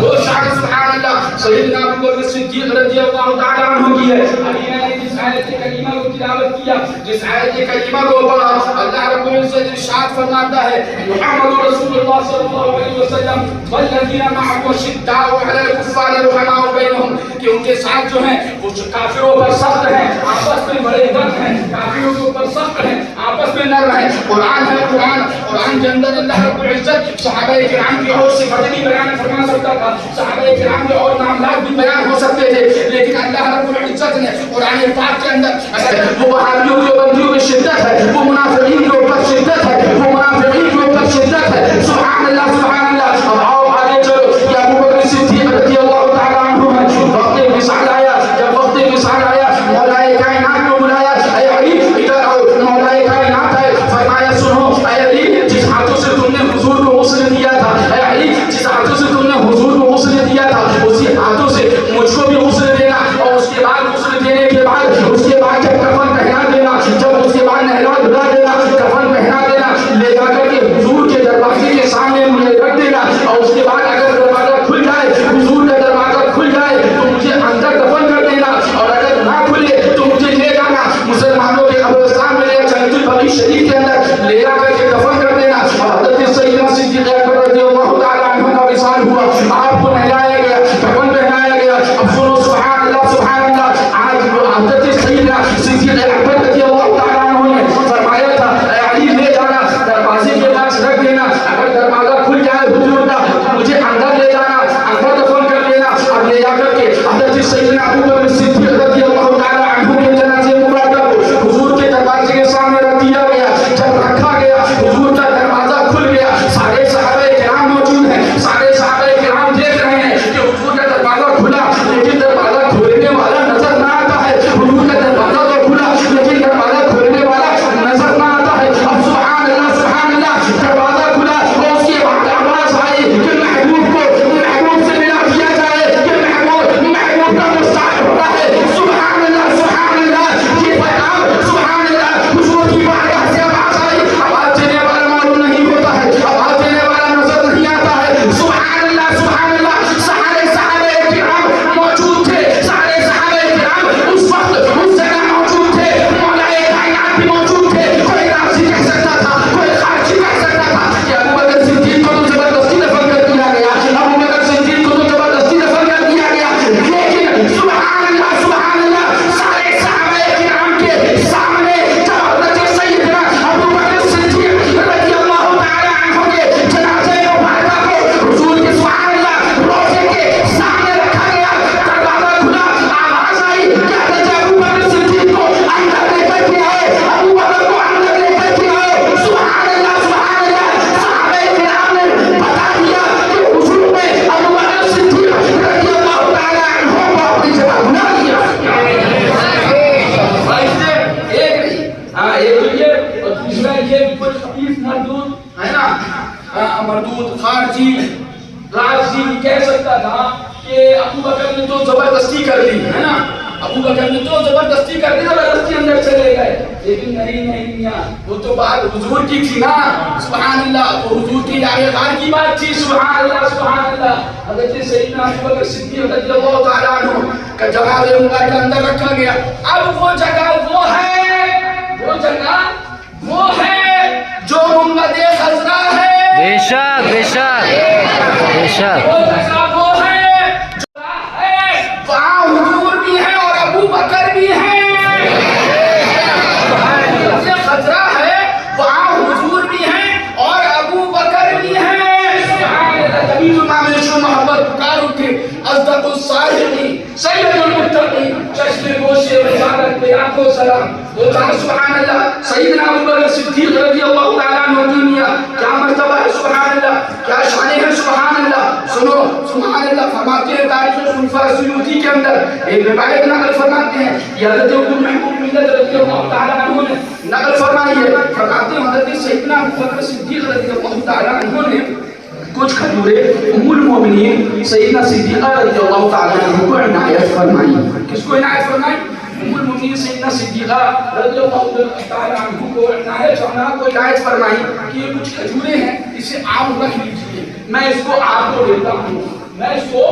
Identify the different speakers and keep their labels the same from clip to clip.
Speaker 1: وہ شان سبحان اللہ سیدنا ابو بکر صدیق رضی اللہ تعالی عنہ کی ہے. ابھی میں نے جس آیت کریمہ کو تلاوت کیا, جس آیت کریمہ کو پڑھا, اللہ رب العزت ارشاد فرماتا ہے محمد رسول اللہ صلی اللہ علیہ وسلم والذین معه شداء علی الکفار رحماء بینہم, کہ ان کے ساتھ جو ہیں وہ کافروں پر سخت ہیں, آپس میں بڑے درد ہیں, کافروں کے اوپر سخت ہیں, آپس میں نرم ہیں. قرآن ہے, قرآن کے اندر اللہ رب العزت صحابہ کرام کی اور صفات بھی بیان فرما سکتا تھا, صحابہ کرام کے اور معاملات بھی بیان ہو سکتے تھے, لیکن اللہ رب العزت نے قرآن پاک کے اندر وہ وہابیوں کے بندیوں کی شدت ہے, وہ منافقین کے اوپر شدت ہے, وہ منافقین کے اوپر شدت ہے. سبحان اللہ سبحان اللہ. اب آؤ آگے چلو. یا ابو بکر صدیق رضی اللہ تعالیٰ عنہ وقت وصال آیا, جب وقت وصال آیا مولا کائنات کو بلایا, اے علی ادھر آؤ, مولا کائنات ہے, فرمایا سنو اے علی, جس ہاتھوں سے تم نے حضور کو غسل دیا تھا, اے علی جس ہاتھوں سے تم نے حضور کو غسل دیا تھا, اسی ہاتھوں سے مجھ کو بھی غسل دینا, اور اس کے بعد غسل دینے کے بعد اس کے بعد جب کفن پہنا دینا, جب اس کے بعد نہلا دھلا دینا, کفن پہنا دینا, لے جا کر کے حضور کے دروازے کے سامنے مجھے رکھ دینا, اور اس کے بعد اگر دروازہ کھل جائے, حضور کا دروازہ کھل جائے تو مجھے اندر دفن کر دینا, اور اگر نہ کھلے تو مجھے لے جانا مسلمانوں کے قبرستان میں لے جنت البقیع شریف کے اندر لے جا کر کے دفن کر دینا. اور حضرت سیدنا صدیق اکبر رضی اللہ تعالیٰ عنہ کا وصال ہوا, آپ کو نہلایا گیا, کفن پہنایا گیا. اب سنو سبحان اللہ سبحان اللہ. آج حضرت سیدنا صدیق اکبر رضی اللہ تعالیٰ عنہ نے فرمایا تھا اے علی لے جانا, دروازے کے پاس رکھ دینا, اگر دروازہ کھل جائے حضور کا مجھے اندر لے جانا, اندر دفن کر دینا. اب لے جا کر کے حضرت سیدنا ابو بکر صدیق رضی اللہ تعالیٰ عنہ کے جنازے مبارک کو حضور کے دروازے کے سامنے رکھ دیا گیا. جب رکھا گیا حضور کا دروازہ کھل گیا, سارے صحابہ کرام موجود ہیں, سارے صحابہ کرام دیکھ رہے ہیں کہ حضور کا دروازہ کھلا, لیکن دروازہ کھولنے والا نظر نہ آتا ہے. حضور کا دروازہ تو کھلا لیکن دروازہ کھولنے والا نظر نہ آتا ہے. اب سبحان اللہ سبحان اللہ, دروازہ کھلا اور اس کے بعد آواز آئی کہ محبوب کو محبوب سے ملا دیا جائے, کہ محبوب کا مستعد ہو رہا ہے. سبحان اللہ سبحان اللہ. یہ پیغام سبحان اللہ حضور کی بارگاہ سے آواز آئی. آواز دینے والا معلوم نہیں ہوتا ہے, آواز دینے والا نظر نہیں آتا ہے. سبحان اللہ سبحان اللہ. سارے صحابہ کرام موجود تھے, سارے صحابہ کرام اس وقت اس جگہ موجود تھے, مولا کائنات بھی موجود تھے. کوئی راضی کہہ سکتا تھا, کوئی خارجی کہہ سکتا تھا کہ ابو بکر صدیق کو تو زبردستی دفن کر دیا گیا, ابو بکر صدیق کو تو زبردستی دفن کر دیا گیا. لیکن سبحان اللہ سبحان اللہ, سارے صحابہ کرام کے سامنے جب حضرت سیدنا ابو بکر صدیق رضی اللہ تعالی عنہ کے جنازے مبارکہ کو حضور کے سبحان اللہ روزے کے سامنے رکھا گیا, دروازہ کھلا, آواز آئی کہ حضرت ابو بکر صدیق کو اندر لے کر کے آئے, ابو بکر کو اندر لے کر کے آئے. سبحان اللہ سبحان اللہ. صحابہ کرام نے بتا دیا کہ حضور نے ابو بکر صدیق رضی اللہ تعالی عنہ کو اپنی جگہ بنا دیا. ایک نہیں, ہاں ایک تو یہ, اور دوسرا یہ کوئی خبیث مردود ہے نا, مردود خارجی راضی کہہ سکتا تھا کہ ابو بکر نے تو زبردستی کر لی ہے نا, ابو بکر نے تو زبردستی کر لی, زبردستی اندر چلے گئے. لیکن نہیں, وہ تو بات حضور کی تھی نا. سبحان اللہ, وہ حضور کی یادگار کی بات تھی. سبحان اللہ سبحان اللہ. حضرت سیدنا ابو بکر صدیق رضی اللہ تعالیٰ عنہ کا جنازہ مبارک اندر رکھا گیا. اب وہ جگہ وہ ہے جو گنبد خضرا ہے.
Speaker 2: بے شک بے شک بے شک.
Speaker 1: وہ جگہ وہ ہے وہاں حضور بھی ہے اور ابو بکر بھی ہے. خضرا ہے وہاں حضور بھی ہیں اور ابو بکر بھی ہیں. کبھی تو نام شو محبت پکار اٹھے, اصدق الصادقین سید المتقین, چشم گوش رسالت پہ آنکھوں سلام. وہ کہا سبحان اللہ سیدنا ابو بکر صدیق رضی اللہ تعالیٰ عنہ کی میاں کیا مرتبہ ہے. سبحان اللہ, کیا شان ہے. سبحان اللہ. سنو سبحان اللہ. فرماتے ہیں تاریخ خلفاء سیوطی کے اندر ایک روایت نقل فرماتے ہیں, یہ حضرت ابو محبوب ملت رضی اللہ تعالیٰ عنہ نے نقل فرمائی ہے. فرماتے ہیں حضرت سیدنا ابو بکر صدیق رضی اللہ تعالیٰ عنہ نے کچھ کھجوریں ام المؤمنین سیدنا صدیقہ رضی اللہ تعالیٰ عنہ کو عنایت فرمائی. کس کو عنایت فرمائی؟ ام المؤمنین سیدنا صدیقہ رضی اللہ تعالیٰ عنہ کو عنایت فرمائی کہ یہ کچھ کھجوریں ہیں, اسے آپ رکھ لیجیے, میں اس کو آپ کو دیتا ہوں، میں اس کو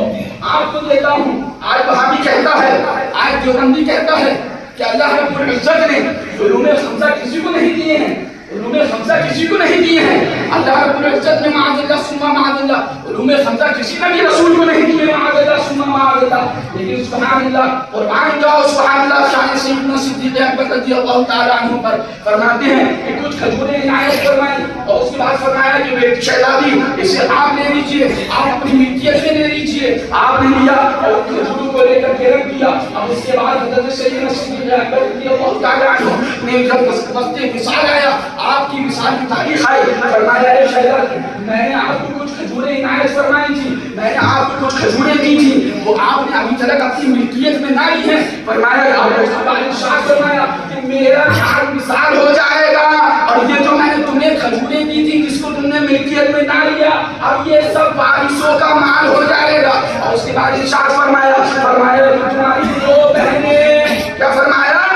Speaker 1: آپ کو دیتا ہوں۔ آج وہابی کہتا ہے، آج دیوبندی کہتا ہے کہ اللہ رب العزت نے علوم خمسہ کسی کو نہیں دیے ہیں، علوم خمسہ کسی کو نہیں دیے ہیں۔ اللہ رب العزت نے معاذ اللہ ثم معاذ اللہ علوم خمسہ کسی نبی رسول کو نہیں دیے، معاذ اللہ ثم معاذ اللہ۔ لیکن سبحان اللہ، قرآن جاؤ سبحان اللہ شان سیدنا صدیق اکبر رضی اللہ تعالیٰ عنہ پر فرماتے ہیں کہ کچھ کھجوریں عنایت فرمائی اور اس کے بعد فرمایا کہ بیٹی شہزادی اسے آپ لے لیجیے، آپ اپنی ملکیت میں لے لیجیے۔ آپ نے لیا اور کھجوروں کو لے کر کے رکھ دیا۔ اب اس کے بعد حضرت سیدنا صدیق اکبر رضی اللہ تعالیٰ عنہ نے جب وقت وصال آیا، آپ کی وصال کی تاریخ آئی، فرمایا اے شہزادی میں نے آپ کو کچھ کھجوریں عنایت فرمائی تھی، میں نے آپ کو کچھ کھجوریں دی تھی، وہ آپ نے ابھی تک اپنی ملکیت میں نہ لی ہیں۔ فرمایا آپ اس کے بعد ارشاد فرمایا کہ میرا آج وصال ہو جائے گا اور یہ جو میں نے تمہیں کھجوریں دی تھی جس کو تم نے ملکیت میں نہ لیا، اب یہ سب وارثوں کا مال ہو جائے گا۔ اور اس کے بعد ارشاد فرمایا کہ تمہاری دو بہنیں، کیا فرمایا؟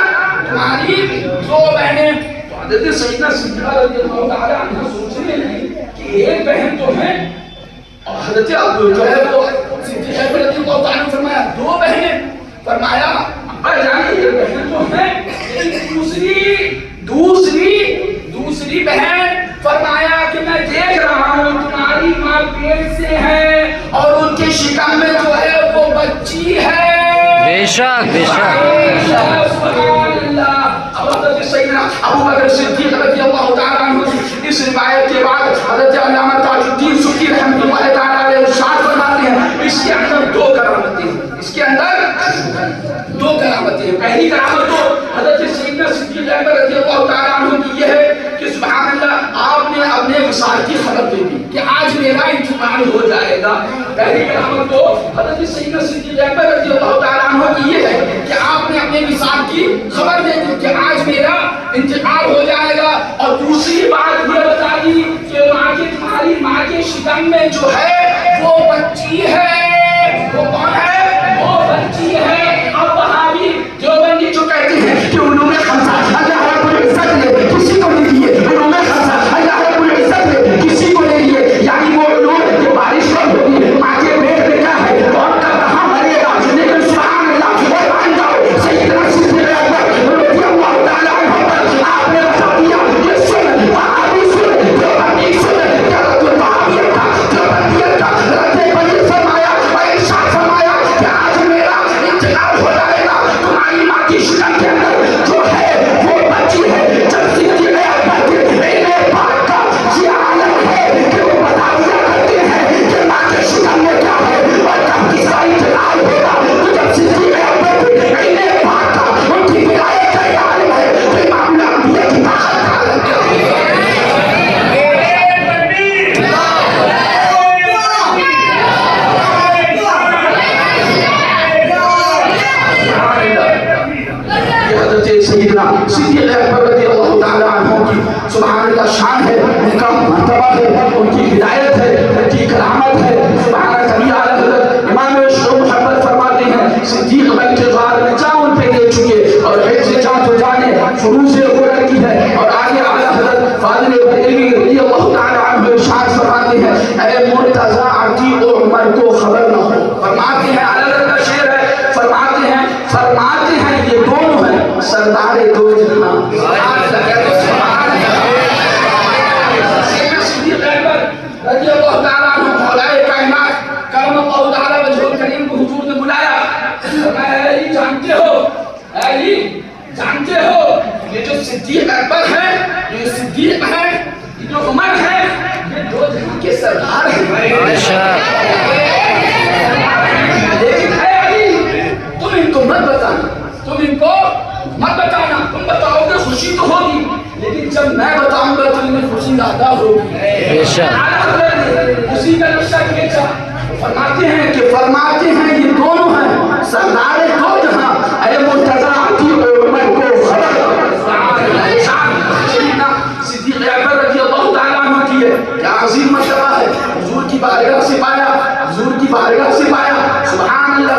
Speaker 1: تمہاری دو بہنیں۔ حضرت سیدنا صدیقہ رضی اللہ تعالیٰ عنہ سوچنے لگی کہ ایک بہن تو ہے اور حضرت جو ہے وہ صدیقہ رضی اللہ تعالیٰ عنہ فرمایا دو بہنیں۔ فرمایا ابا جان ایک بہن تو ہے دوسری بہن، فرمایا کہ میں دیکھ رہا ہوں تمہاری ماں پیٹ سے ہے اور ان کے شکم میں جو ہے وہ بچی ہے۔
Speaker 2: بے شک بے شک۔
Speaker 1: سبحان اللہ۔ اب حضرت سیدنا ابو بکر صدیق رضی اللہ تعالیٰ عنہ اس روایت کے بعد حضرت علامہ تاج الدین سبکی رحمۃ اللہ تعالیٰ علیہ ارشاد فرماتے ہیں اس کے اندر دو کرامتیں ہیں، اس کے اندر دو کرامتیں ہیں۔ پہلی کرامت تو حضرت سیدنا صدیق اکبر رضی اللہ تعالیٰ عنہ کی یہ ہے کہ سبحان اللہ آپ نے اپنے وصال کی خبر دے دی کہ آج میرا انتقال ہو جائے گا۔ پہلی کرامت تو حضرت سیدنا صدیق اکبر رضی اللہ تعالیٰ عنہ کی یہ ہے کہ آپ نے اپنے وصال کی خبر دے دی کہ آج میرا انتقال ہو جائے گا، اور دوسری بات یہ بتا دی کہ تمہاری ماں کے شکم میں جو ہے وہ بچی ہے۔ وہ کون ہے؟ وہ بچی ہے۔ اب وہابی دیوبندی جو کہتے ہیں کہ علوم خمسہ اللہ رب العزت نے کسی کو نہیں دیے، علوم خمسہ اللہ رب العزت نے کسی کو نہیں دیے، یعنی وہ علوم جو بارش کب ہوگی، ماں کے پیٹ میں کیا ہے اور کب کہاں مرے گا، لیکن سبحان اللہ اور مان جاؤ سیدنا صدیق اکبر رضی اللہ تعالیٰ عنہ پر آپ نے بتا دیا یہ سن وہابی سن دیوبندی سن غلط وہابیت کا دیوبندیت کا رد بلی فرمایا اور ارشاد فرمایا کہ آج میرا انتقال ہو جائے گا، تمہاری ماں کی شکم کے اندر جو ہے وہ بچی ہے۔ جب صدیق اکبر کے علم پاک کا یہ عالم ہے کہ وہ بتا دیا کرتے ہیں کہ ماں کے شکم میں کیا ہے اور کب کس کا انتقال ہوگا، تو جب صدیق اکبر کے علم پاک کا ان کی ولایت کا یہ عالم ہے تو امام الانبیاء کی طاقت کا عالم کیا ہے۔ سیدنا صدیق اکبر رضی اللہ تعالیٰ عنہ کی سبحان اللہ شان ہے، ان کا مرتبہ ہے، ان کی ہدایت ہے، ان کی کرامت ہے۔ سبحان اللہ اعلیٰ حضرت امام شروع محمد فرماتے ہیں صدیق بن کے غار میں جان ان پہ دے چکے اور حفظ جان تو جانے شروع سے ہو رکھی ہے۔ اور آگے اعلیٰ حضرت فاضل بریلوی رضی اللہ تعالیٰ عنہ ارشاد فرماتے ہیں اے مرتضیٰ عطی و عمر کو خبر نہ ہو۔ فرماتے ہیں اعلیٰ حضرت کا شعر ہے، فرماتے ہیں یہ دونوں ہیں سردار دو جہاں۔ سیدنا صدیق اکبر رضی اللہ تعالیٰ عنہ مولا کائنات کرم اللہ تعالیٰ وجہ الکریم کو حضور نے بلایا، فرمایا اے علی جانتے ہو یہ جو صدیق اکبر ہے، یہ صدیق ہے، یہ جو عمر ہے، یہ دو جہاں کے سردار ہیں۔ لیکن اے علی تم ان کو مت بتانا، تم بتاؤ گے خوشی تو ہوگی، لیکن جب میں بتاؤں گا تو انہیں خوشی زیادہ ہوگی۔ خوشی کا نقشہ کھینچا، فرماتے ہیں یہ دونوں ہیں سردار دو جہاں، اے مرتضیٰ عطی و عمر کو خبر۔ صدیق اکبر رضی اللہ تعالیٰ عنہ کی کیا عظیم مرتبہ ہے، حضور کی بارگاہ سے پایا، سبحان اللہ۔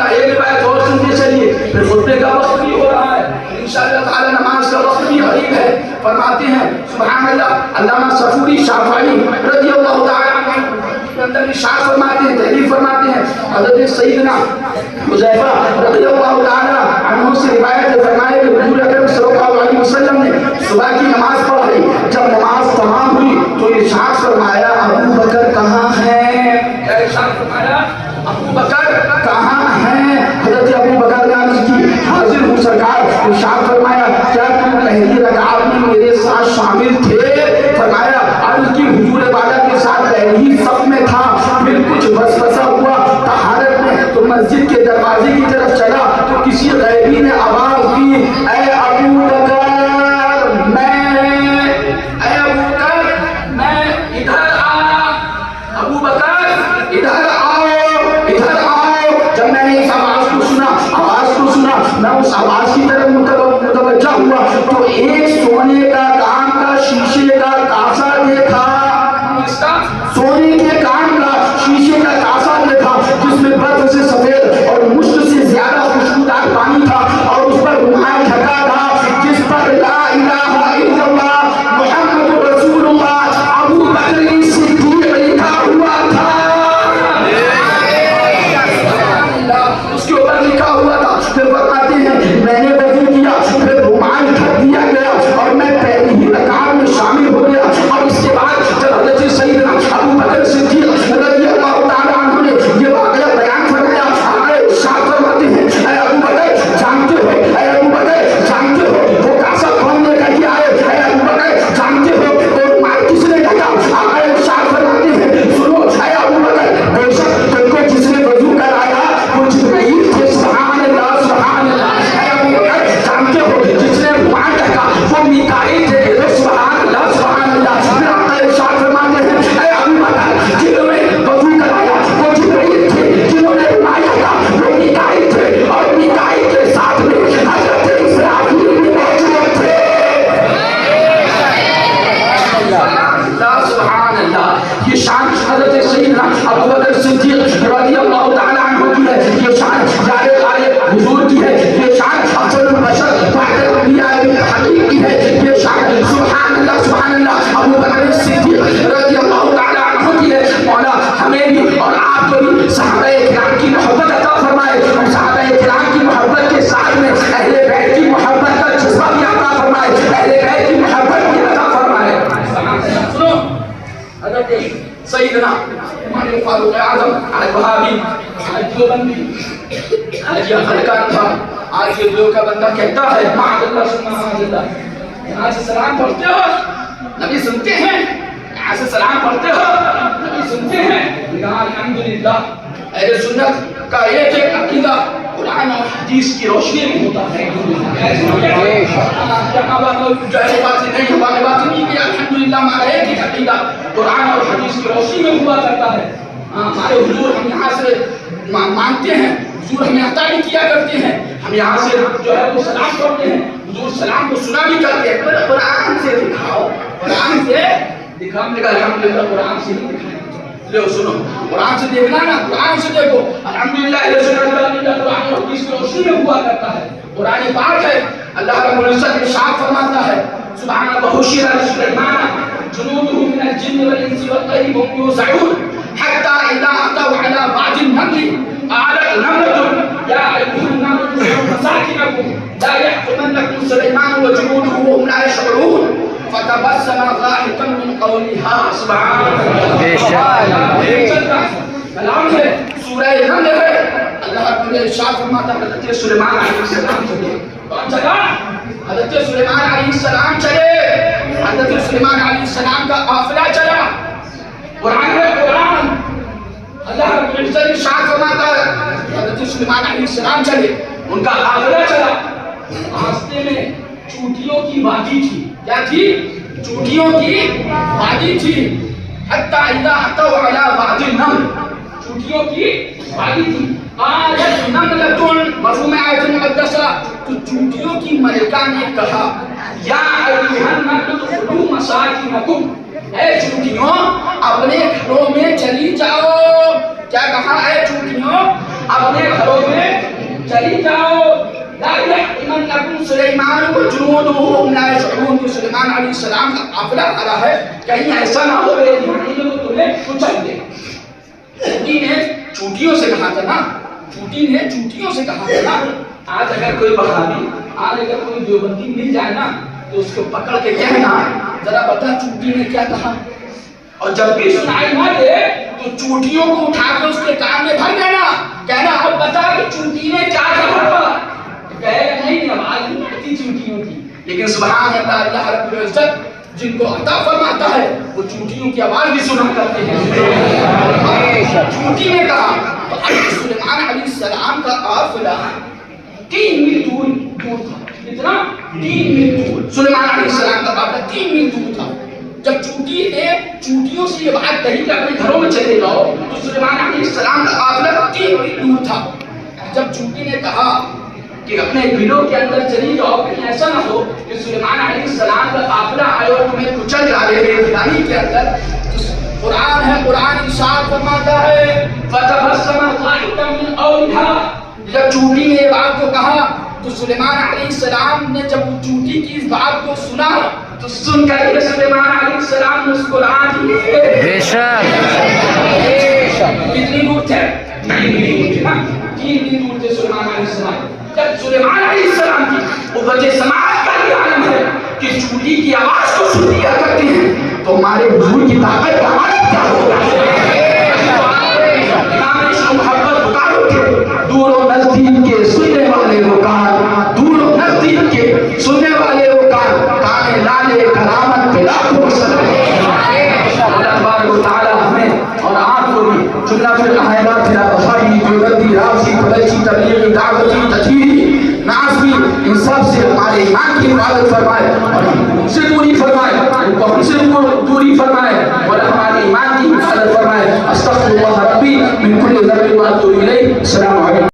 Speaker 1: ایک روایت اور سنتے چلیے، پھر خطبے کا وقت بھی ہو رہا ہے، انشاءاللہ تعالی نماز کا وقت بھی قریب ہے۔ فرماتے ہیں سبحان اللہ علامہ صفوری شافعی رضی اللہ تعالی عنہ وسلم ارشاد فرماتے ہیں، تحریر فرماتے ہیں، حضرت سیدنا حذیفہ رضی اللہ تعالی عنہ سے روایت ہے، فرمایا کہ حضور اکرم صلی اللہ علیہ وسلم نے صبح کی نماز پڑھی، جب نماز تمام ہوئی تو ارشاد فرمایا ابو بکر کہاں ہے؟ ارشاد فرمایا ابو بکر کہاں ہے؟ حضرت ابو بکر نے عرض کی حاضر ہوں سرکار۔ ارشاد فرمایا کیا تم پہلی رکعت میں میرے ساتھ شامل تھے؟ فرمایا عرض کی حضور بالا کے ساتھ پہلی صف میں تھا، پھر کچھ وسوسہ ہوا طہارت میں تو مسجد کے دروازے کی طرف چلا تو کسی غیبی نے آواز دی اے ابو بکر میں اس آواز کی طرف متوجہ ہوا تو ایک سونے کا کام کا شیشے کا کاسا دیکھا، سونے کے کام کا شیشے کا کاسا دیکھا جس میں برف سے سفید اور مشک سے زیادہ خوشبودار پانی تھا اور اس پر رومال ڈھکا تھا جس پر لا الہ الا اللہ محمد رسول اللہ ابو بکر صدیق لکھا ہوا تھا، اس کے اوپر لکھا ہوا تھا۔ پھر بتاتے ہیں میں نے وضو کیا، پھر رومال ڈھک دیا گیا اور میں پہلی ہی رکعت میں شامل ہو گیا، اور اس کے بعد جب حضرت سیدنا ابو بکر صدیق رضی اللہ تعالی عنہ نے یہ واقعہ بیان فرمایا، آقا ارشاد فرماتے ہیں اے ابو بکر جانتے ہو، اے ابو بکر جانتے ہو وہ کاسا کون لے کر کے آئے؟ اے ابو بکر جانتے ہو وہ رومال کس نے ڈھکا؟ آقا ارشاد فرماتے ہیں سنو اے ابو بکر بے شک تم کو جس نے وضو کرایا وہ جبرائیل تھے، سبحان اللہ سبحان اللہ۔ اے ابو بکر جانتے ہو جس نے رومال ڈھکا وہ میکائیل تھے، سبحان اللہ سبحان اللہ۔ پھر آقا ارشاد فرماتے ہیں اے ابو بکر جنہوں نے وضو کرایا وہ جبرائیل تھے، جنہوں نے رومال ڈھکا وہ میکائیل تھے، اور میکائیل کے ساتھ میں حضرت اسرافیل بھی موجود تھے۔ سبحان اللہ۔ یہ شان حضرت سیدنا ابو بکر صدیق رضی اللہ تعالی عنہ کی ہے، یہ شان جارے حضور کی ہے، یہ شان افضل البشر بعد الانبیاء بالحقیق کی ہے، یہ شان سبحان اللہ سبحان اللہ ابو بکر صدیق رضی اللہ تعالی عنہ کی ہے۔ مولا ہمیں بھی اور آپ کو بھی صحابہ کرام کی محبت عطا فرمائے، اور صحابہ کرام کی محبت کے ساتھ میں اہل بیت کی محبت کا جذبہ بھی عطا فرمائے، اہل بیت کی محبت بھی عطا فرمائے۔ سنو حضرت سیدنا عمر فاروق اعظم الوہابی دیوبندی آج یہ خلقان تھا، آج یہ دیو کا بندہ کہتا ہے معاذ اللہ ثم معاذ اللہ، یہاں سے سلام پڑھتے ہو نبی سنتے ہیں، یہاں سے سلام پڑھتے ہو نبی سنتے ہیں، کہا الحمدللہ۔ اہل سنت کا ایک ایک عقیدہ قرآن اور حدیث کی روشنی میں ہوتا ہے، جہاں باتیں نہیں ہمارے باتیں نہیں کہ الحمدللہ ہمارا ایک ایک عقیدہ قرآن اور حدیث کی روشنی میں ہوا کرتا ہے۔ ہمارے حضور ہم یہاں سے مانتے ہیں، حضور ہمیں عطا بھی کیا کرتے ہیں، ہم یہاں سے جو ہے وہ سلام پڑھتے ہیں، حضور سلام کو سنا بھی کرتے ہیں، پر قرآن سے دکھاؤ، قرآن سے دکھاؤ۔ ہم نے کہا الحمدللہ قرآن سے ہی دکھائیں، لو سنو قرآن سے دیکھنا نا، قرآن سے دیکھو الحمدللہ قرآن اور حدیث کی روشنی میں ہوا کرتا ہے، قرآن پاک ہے۔ اللہ رب العزت ارشاد فرماتا ہے سبحان وحشر سلیمان جنوده من الجن والانس والطير وهم يوزعون حتى اذا اتوا على واد النمل قالت نملة يا ايها النمل ادخلوا مساكنكم لا يحطمنكم سليمان وجنوده وهم لا يشعرون فتبسم ضاحكا من قولها سبحان اللہ۔ کلام ہے، سورہ نمل ہے، اللہ رب العزت ارشاد فرماتا ہے حضرت سلیمان علیہ السلام چلے، کون چلا؟ حضرت سلیمان علیہ السلام چلے، حضرت سلیمان علیہ السلام کا قافلہ چلا، قرآن ہے قرآن۔ اللہ رب العزت ارشاد فرماتا ہے حضرت سلیمان علیہ السلام چلے، ان کا قافلہ چلا، راستے میں چوٹیوں کی وادی تھی، کیا تھی؟ چوٹیوں کی وادی تھی۔ حتی اذا اتوا علی واد النمل، چوٹیوں کی وادی تھی۔ قالت نملۃ، مفہوم آیت مقدسہ، تو چوٹیوں کی ملکہ نے کہا یا ایھا النمل ادخلوا مساکنکم، اے چوٹیوں اپنے گھروں میں چلی جاؤ۔ کیا کہا؟ اے چوٹیوں اپنے گھروں میں چلی جاؤ۔ لا يحطمنكم سليمان وجنوده وهم لا يشعرون، کہ سلیمان علیہ السلام کا قافلہ آ رہا ہے، کہیں ایسا نہ ہو میرے دماغی میں وہ تمہیں کچل دے۔ چوٹی نے چوٹیوں سے کہا تھا نا، چوٹی نے چوٹیوں سے کہا تھا نا. آج اگر کوئی وہابی، آج اگر کوئی دیوبندی مل جائے نا تو اس کو پکڑ کے کہنا ذرا بتا چوٹی نے کیا کہا. اور جب بھی سنائی نہ دے تو چوٹیوں کو اٹھا کے اس کے کان میں بھر دینا، کہنا اب بتا کہ چوٹی نے کیا کہا. کہے گا نہیں آواز نہیں آتی چوٹیوں کی، لیکن سبحان اللہ، اللہ رب العزت جن کو عطا فرماتا ہے وہ چوٹیوں کی آواز بھی سنا کرتے ہیں. چوٹی نے کہا تو سلیمان علیہ السلام کا قافلہ 3 میل دور تھا. کتنا؟ 3 میل دور. سلیمان علیہ السلام کا قافلہ 3 میل دور تھا. جب چوٹی نے چوٹیوں سے یہ بات کہی کہ اپنے گھروں میں چلے جاؤ تو سلیمان علیہ السلام کا قافلہ 3 میل دور تھا. جب چوٹی نے کہا کہ اپنے بلوں کے اندر چلی جاؤ، کہیں ایسا نہ ہو کہ سلیمان علیہ السلام کا قافلہ آئے اور تمہیں کچل ڈالے میدانی کے اندر. قرآن ہے، قرآن ارشاد فرماتا ہے فتبسم ضاحكا من قولها. جب چوٹی نے یہ بات کو کہا تو سلیمان علیہ السلام نے جب چوٹی کی اس بات کو سنا تو سن کر کے سلیمان علیہ السلام مسکرا دیے.
Speaker 2: بے شک
Speaker 1: کتنی دور تھے؟ 3 میل دور تھے سلیمان علیہ السلام. جب سلیمان علیہ السلام کی وہ وجہ سماعت کا یہ عالم ہے کہ چوٹی کی آواز کو سن لیا کرتے ہیں تو ہمارے حضور کی طاقت کا عالم کیا ہوگا. امام عشق و محبت بتاؤ کہ دور و نزدیک کے سننے والے وہ کان، دور و نزدیک کے سننے والے وہ کان، کان لالے کرامت پہ لاکھوں سلام. اللہ تبارک و تعالی ہمیں اور آپ کو بھی جملہ پھر کائنات پھر بخاری دیوبندی راوسی قریشی تبلیغی دعوتی تجویدی نعتی ان سب سے ہمارے ایمان کی حفاظت فرمائے اور ہم سے دوری فرمائے، ان کو ہم سے دوری فرمائے اور ہمارے ایمان کی حفاظت فرمائے. استغفر اللہ ربی